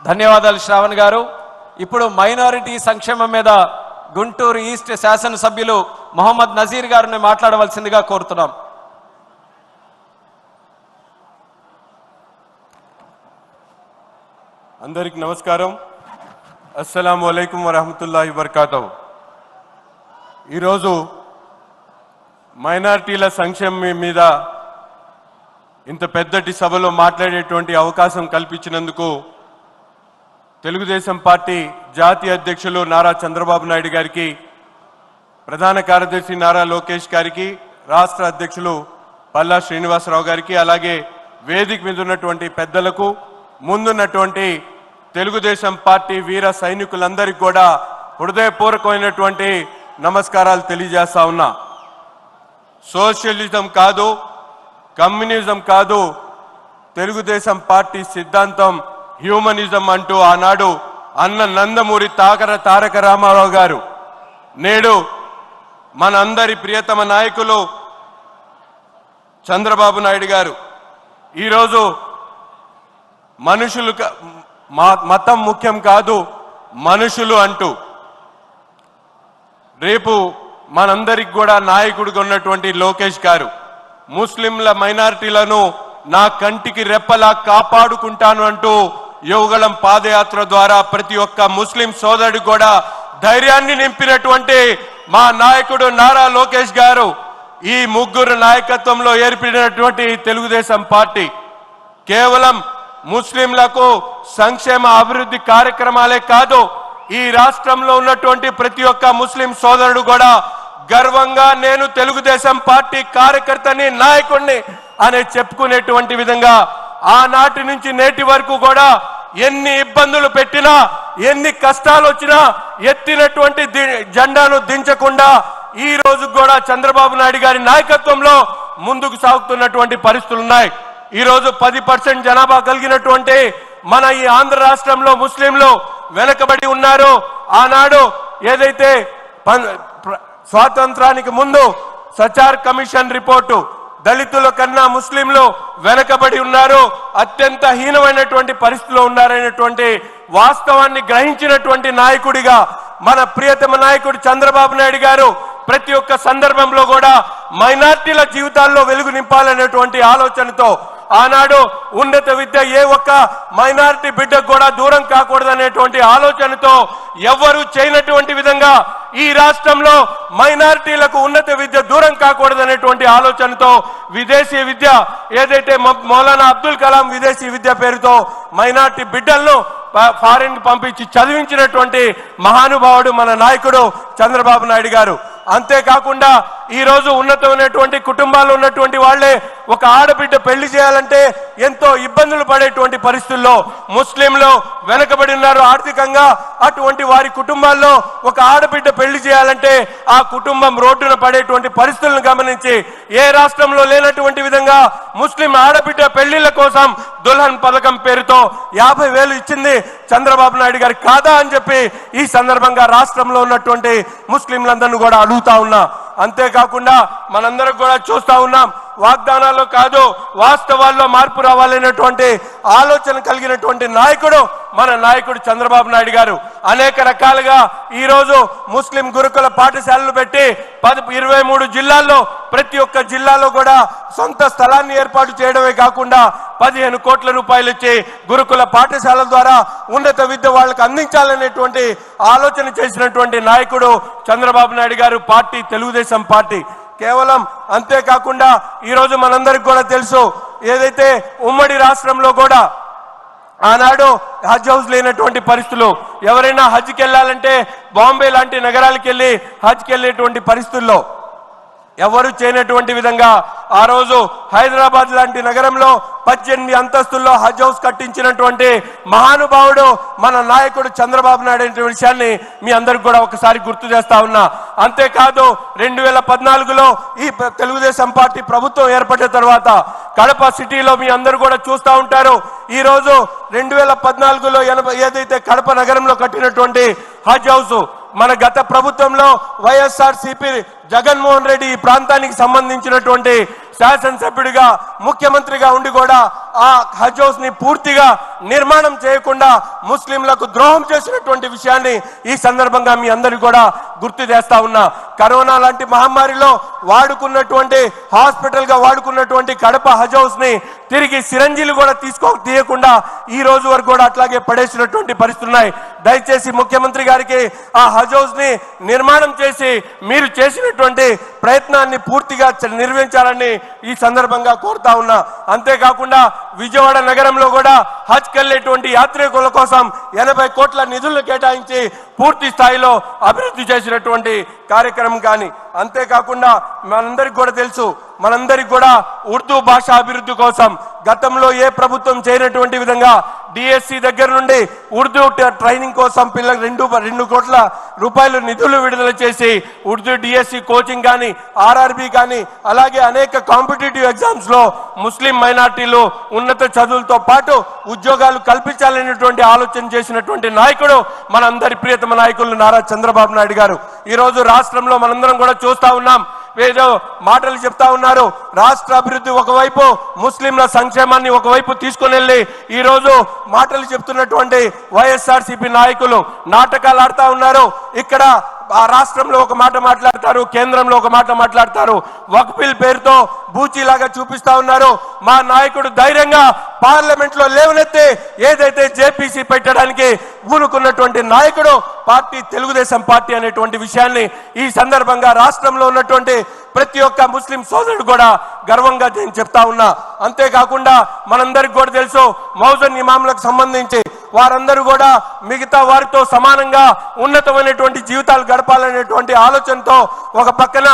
ధన్యవాదాలు శ్రావణ్ గారు. ఇప్పుడు మైనారిటీ సంక్షేమం మీద గుంటూరు ఈస్ట్ శాసనసభ్యులు మొహమ్మద్ నజీర్ గారిని మాట్లాడవలసిందిగా కోరుతున్నాం. అందరికి నమస్కారం. అస్సలాము అలైకుం వరహమతుల్లాహి వబర్కాతుహు. ఈరోజు మైనారిటీల సంక్షేమం మీద ఇంత పెద్దటి సభలో మాట్లాడేటువంటి అవకాశం కల్పించినందుకు తెలుగుదేశం పార్టీ జాతీయ అధ్యక్షులు నారా చంద్రబాబు నాయుడు గారికి, ప్రధాన కార్యదర్శి నారా లోకేష్ గారికి, రాష్ట్ర అధ్యక్షులు పల్లా శ్రీనివాసరావు గారికి, అలాగే వేదిక మీద ఉన్నటువంటి పెద్దలకు, ముందున్నటువంటి తెలుగుదేశం పార్టీ వీర సైనికులందరికీ కూడా హృదయపూర్వకమైనటువంటి నమస్కారాలు తెలియజేస్తా ఉన్నా. సోషలిజం కాదు, కమ్యూనిజం కాదు, తెలుగుదేశం పార్టీ సిద్ధాంతం హ్యూమనిజం అంటూ ఆనాడు అన్న నందమూరి తారక రామారావు గారు, నేడు మనందరి ప్రియతమ నాయకులు చంద్రబాబు నాయుడు గారు ఈరోజు మనుషులు మతం ముఖ్యం కాదు మనుషులు అంటూ, రేపు మనందరికి కూడా నాయకుడిగా ఉన్నటువంటి లోకేష్ గారు ముస్లింల మైనారిటీలను నా కంటికి రెప్పలా కాపాడుకుంటాను అంటూ యువగళం పాదయాత్ర ద్వారా ప్రతి ఒక్క ముస్లిం సోదరుడు కూడా ధైర్యాన్ని నింపినటువంటి మా నాయకుడు నారా లోకేష్ గారు, ఈ ముగ్గురు నాయకత్వంలో ఏర్పడినటువంటి తెలుగుదేశం పార్టీ కేవలం ముస్లింలకు సంక్షేమ అభివృద్ధి కార్యక్రమాలే కాదు, ఈ రాష్ట్రంలో ఉన్నటువంటి ప్రతి ఒక్క ముస్లిం సోదరుడు కూడా గర్వంగా నేను తెలుగుదేశం పార్టీ కార్యకర్తని, నాయకుడిని అని చెప్పుకునేటువంటి విధంగా ఆనాటి నుంచి నేటి వరకు కూడా ఎన్ని ఇబ్బందులు పెట్టినా, ఎన్ని కష్టాలు వచ్చినా ఎత్తినటువంటి జెండాను దించకుండా ఈ రోజు కూడా చంద్రబాబు నాయుడు గారి నాయకత్వంలో ముందుకు సాగుతున్నటువంటి పరిస్థితులు ఉన్నాయి. ఈ రోజు 10% జనాభా కలిగినటువంటి మన ఈ ఆంధ్ర రాష్ట్రంలో ముస్లింలు వెనకబడి ఉన్నారు. ఆనాడు ఏదైతే స్వాతంత్రానికి ముందు సచార్ కమిషన్ రిపోర్టు దళితుల కన్నా ముస్లింలు వెనకబడి ఉన్నారు, అత్యంత హీనమైనటువంటి పరిస్థితిలో ఉన్నారనేటువంటి వాస్తవాన్ని గ్రహించినటువంటి నాయకుడిగా మన ప్రియతమ నాయకుడు చంద్రబాబు నాయుడు గారు ప్రతి ఒక్క సందర్భంలో కూడా మైనార్టీల జీవితాల్లో వెలుగు నింపాలనేటువంటి ఆలోచనతో ఆనాడు ఉన్నత విద్య ఏ ఒక్క మైనారిటీ బిడ్డకు కూడా దూరం కాకూడదనేటువంటి ఆలోచనతో ఎవ్వరూ చేయనటువంటి విధంగా ఈ రాష్ట్రంలో మైనారిటీలకు ఉన్నత విద్య దూరం కాకూడదనేటువంటి ఆలోచనతో విదేశీ విద్య ఏదైతే మౌలానా అబ్దుల్ కలాం విదేశీ విద్య పేరుతో మైనారిటీ బిడ్డలను ఫారిన్ పంపించి చదివించినటువంటి మహానుభావుడు మన నాయకుడు చంద్రబాబు నాయుడు గారు. అంతేకాకుండా ఈ రోజు ఉన్నతమైనటువంటి కుటుంబాల్లో ఉన్నటువంటి వాళ్లే ఒక ఆడబిడ్డ పెళ్లి చేయాలంటే ఎంతో ఇబ్బందులు పడేటువంటి పరిస్థితుల్లో ముస్లింలు వెనకబడి ఉన్నారు ఆర్థికంగా. అటువంటి వారి కుటుంబాల్లో ఒక ఆడబిడ్డ పెళ్లి చేయాలంటే ఆ కుటుంబం రోడ్డున పడేటువంటి పరిస్థితులను గమనించి ఏ రాష్ట్రంలో లేనటువంటి విధంగా ముస్లిం ఆడబిడ్డ పెళ్లిళ్ల కోసం దుల్హన్ పథకం పేరుతో 50,000 ఇచ్చింది చంద్రబాబు నాయుడు గారు కాదా అని చెప్పి ఈ సందర్భంగా రాష్ట్రంలో ఉన్నటువంటి ముస్లింలందరినీ కూడా అడుగుతా ఉన్నా. అంతేకాకుండా మనందరం కూడా చూస్తా ఉన్నాం, వాగ్దానాల్లో కాదు వాస్తవాల్లో మార్పు రావాలనేటువంటి ఆలోచన కలిగినటువంటి నాయకుడు మన నాయకుడు చంద్రబాబు నాయుడు గారు. అనేక రకాలుగా ఈరోజు ముస్లిం గురుకుల పాఠశాలలు పెట్టి 23 జిల్లాల్లో ప్రతి ఒక్క జిల్లాలో కూడా సొంత స్థలాన్ని ఏర్పాటు చేయడమే కాకుండా 15 కోట్ల రూపాయలు ఇచ్చి గురుకుల పాఠశాలల ద్వారా ఉన్నత విద్య వాళ్ళకు అందించాలనేటువంటి ఆలోచన చేసినటువంటి నాయకుడు చంద్రబాబు నాయుడు గారు, పార్టీ తెలుగుదేశం పార్టీ. కేవలం అంతేకాకుండా ఈరోజు మనందరికి కూడా తెలుసు, ఏదైతే ఉమ్మడి రాష్ట్రంలో కూడా ఆనాడు హజ్ హౌస్ లేనటువంటి పరిస్థితులు, ఎవరైనా హజ్కి వెళ్ళాలంటే బాంబే లాంటి నగరాలకు వెళ్ళి హజ్కి వెళ్ళేటువంటి పరిస్థితుల్లో ఎవరు చేయనటువంటి విధంగా ఆ రోజు హైదరాబాద్ లాంటి నగరంలో 18 అంతస్తుల్లో హజ్ హౌస్ కట్టించినటువంటి మహానుభావుడు మన నాయకుడు చంద్రబాబు నాయుడు అనే విషయాన్ని మీ అందరికి కూడా ఒకసారి గుర్తు చేస్తా ఉన్నా. అంతేకాదు 2014లో ఈ తెలుగుదేశం పార్టీ ప్రభుత్వం ఏర్పడిన తర్వాత కడప సిటీలో మీ అందరూ కూడా చూస్తూ ఉంటారు. ఈ రోజు 2014లో ఏదైతే కడప నగరంలో కట్టినటువంటి హజ్ హౌస్ మన గత ప్రభుత్వంలో వైఎస్ఆర్సీపీ జగన్మోహన్ రెడ్డి ఈ ప్రాంతానికి సంబంధించినటువంటి శాసనసభ్యుడిగా ముఖ్యమంత్రిగా ఉండి కూడా ఆ హజ్ హౌస్ ని పూర్తిగా నిర్మాణం చేయకుండా ముస్లింలకు ద్రోహం చేసినటువంటి విషయాన్ని ఈ సందర్భంగా మీ అందరికీ కూడా గుర్తు చేస్తా ఉన్నా. కరోనా లాంటి మహమ్మారిలో వాడుకున్నటువంటి హాస్పిటల్ గా వాడుకున్నటువంటి కడప హజ్ హౌస్ ని తిరిగి సిరంజీలు కూడా తీయకుండా ఈ రోజు వరకు కూడా అట్లాగే పడేసినటువంటి పరిస్థితులు ఉన్నాయి. దయచేసి ముఖ్యమంత్రి గారికి ఆ హజ్ హౌస్ ని నిర్మాణం చేసి మీరు చేసినటువంటి ప్రయత్నాన్ని పూర్తిగా నిర్వహించాలని ఈ సందర్భంగా కోరుతా ఉన్నా. అంతేకాకుండా విజయవాడ నగరంలో కూడా హజ్ కెళ్లేటువంటి యాత్రికుల కోసం 80 కోట్ల నిధులను కేటాయించి పూర్తి స్థాయిలో అభివృద్ధి చేసినటువంటి కార్యక్రమం. కానీ అంతేకాకుండా మనందరికి కూడా తెలుసు, మనందరికి కూడా ఉర్దూ భాష అభివృద్ధి కోసం గతంలో ఏ ప్రభుత్వం చేయనటువంటి విధంగా డిఎస్సి దగ్గర నుండి ఉర్దూ ట్రైనింగ్ కోసం పిల్లలకు 2 కోట్ల రూపాయలు నిధులు విడుదల చేసి ఉర్దూ డిఎస్సి కోచింగ్ కానీ ఆర్ఆర్బి కానీ అలాగే అనేక కాంపిటేటివ్ ఎగ్జామ్స్ లో ముస్లిం మైనార్టీలు ఉన్నత చదువులతో పాటు ఉద్యోగాలు కల్పించాలనేటువంటి ఆలోచన చేసినటువంటి నాయకుడు మనందరి ప్రియతమ నాయకులు నారా చంద్రబాబు నాయుడు గారు. ఈ రోజు రాష్ట్రంలో మనందరం కూడా చూస్తా ఉన్నాం, ఏదో మాటలు చెప్తా ఉన్నారు. రాష్ట్ర అభివృద్ధి ఒకవైపు, ముస్లింల సంక్షేమాన్ని ఒకవైపు తీసుకుని వెళ్ళి ఈ రోజు మాటలు చెప్తున్నటువంటి వైఎస్ఆర్సీపీ నాయకులు నాటకాలు ఆడుతా ఉన్నారు. ఇక్కడ ఆ రాష్ట్రంలో ఒక మాట మాట్లాడతారు, కేంద్రంలో ఒక మాట మాట్లాడతారు. వక్ఫ్ బిల్ పేరుతో బూచీలాగా చూపిస్తా ఉన్నారు. మా నాయకుడు ధైర్యంగా పార్లమెంట్ లో లేవనెత్తి ఏదైతే జేపీసీ పెట్టడానికి ఊరుకున్నటువంటి నాయకుడు పార్టీ తెలుగుదేశం పార్టీ అనేటువంటి విషయాన్ని ఈ సందర్భంగా రాష్ట్రంలో ఉన్నటువంటి ప్రతి ఒక్క ముస్లిం సోదరుడు కూడా గర్వంగా నేను చెప్తా ఉన్నా. అంతేకాకుండా మనందరికి కూడా తెలుసు, మౌజన్ ఇమాంలకు సంబంధించి వారందరూ కూడా మిగతా వారితో సమానంగా ఉన్నతమైనటువంటి జీవితాలు గడపాలనేటువంటి ఆలోచనతో ఒక పక్కన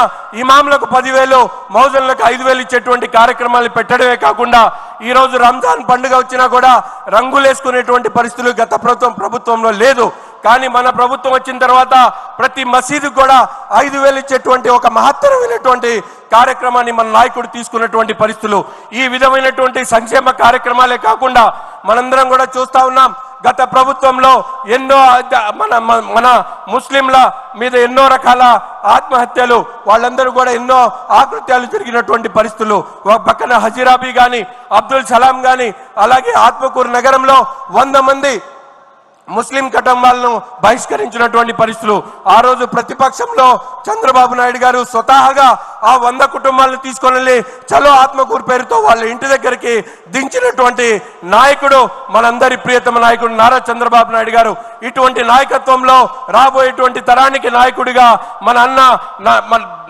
ఇమాంలకు 10,000 మౌజన్లకు 5,000 ఇచ్చేటువంటి కార్యక్రమాలు పెట్టడమే కాకుండా ఈ రోజు రంజాన్ పండుగ వచ్చినా కూడా రంగులేసుకునేటువంటి పరిస్థితులు గత ప్రభుత్వంలో లేదు. కానీ మన ప్రభుత్వం వచ్చిన తర్వాత ప్రతి మసీదుకు కూడా 5,000 ఇచ్చేటువంటి ఒక మహత్తరమైనటువంటి కార్యక్రమాన్ని మన నాయకుడు తీసుకున్నటువంటి పరిస్థితులు. ఈ విధమైనటువంటి సంక్షేమ కార్యక్రమాలే కాకుండా మనందరం కూడా చూస్తా ఉన్నాం, గత ప్రభుత్వంలో ఎన్నో మన ముస్లింల మీద ఎన్నో రకాల ఆత్మహత్యలు, వాళ్ళందరూ కూడా ఎన్నో ఆకృత్యాలు జరిగినటువంటి పరిస్థితులు. ఒక పక్కన హజీరాబీ గాని, అబ్దుల్ సలాం గాని, అలాగే ఆత్మకూరు నగరంలో 100 మంది ముస్లిం కుటుంబాలను బహిష్కరించినటువంటి పరిస్థితులు. ఆ రోజు ప్రతిపక్షంలో చంద్రబాబు నాయుడు గారు స్వతహాగా ఆ 100 కుటుంబాలను తీసుకొని వెళ్ళి చలో ఆత్మకూరు పేరుతో వాళ్ళ ఇంటి దగ్గరికి దించినటువంటి నాయకుడు మనందరి ప్రియతమ నాయకుడు నారా చంద్రబాబు నాయుడు గారు. ఇటువంటి నాయకత్వంలో రాబోయేటువంటి తరానికి నాయకుడిగా మన అన్న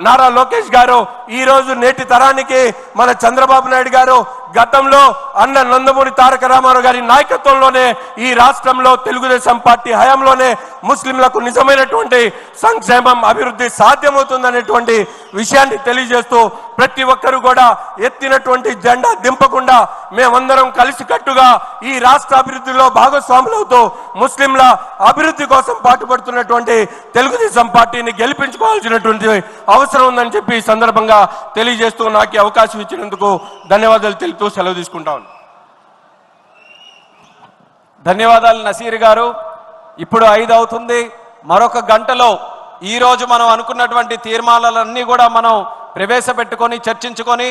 నారా లోకేష్ గారు, ఈ రోజు నేటి తరానికి మన చంద్రబాబు నాయుడు గారు, గతంలో అన్న నందమూరి తారక రామారావు గారి నాయకత్వంలోనే ఈ రాష్ట్రంలో తెలుగుదేశం పార్టీ హయాంలోనే ముస్లింలకు నిజమైనటువంటి సంక్షేమం అభివృద్ధి సాధ్యమవుతుందనేటువంటి విషయాన్ని తెలియజేస్తూ ప్రతి ఒక్కరూ కూడా ఎత్తినటువంటి జెండా దింపకుండా మేమందరం కలిసికట్టుగా ఈ రాష్ట్ర అభివృద్ధిలో భాగస్వాములవుతూ ముస్లింల అభివృద్ధి కోసం పాటుపడుతున్నటువంటి తెలుగుదేశం పార్టీని గెలిపించుకోవాల్సినటువంటి అవసరం ఉందని చెప్పి ఈ సందర్భంగా తెలియజేస్తూ నాకు అవకాశం ఇచ్చినందుకు ధన్యవాదాలు తెలుపుతూ సెలవు తీసుకుంటాను. ధన్యవాదాలు నసీర్ గారు. ఇప్పుడు 5 అవుతుంది. మరొక గంటలో ఈ రోజు మనం అనుకున్నటువంటి తీర్మానాలన్నీ కూడా మనం ప్రవేశపెట్టుకొని చర్చించుకొని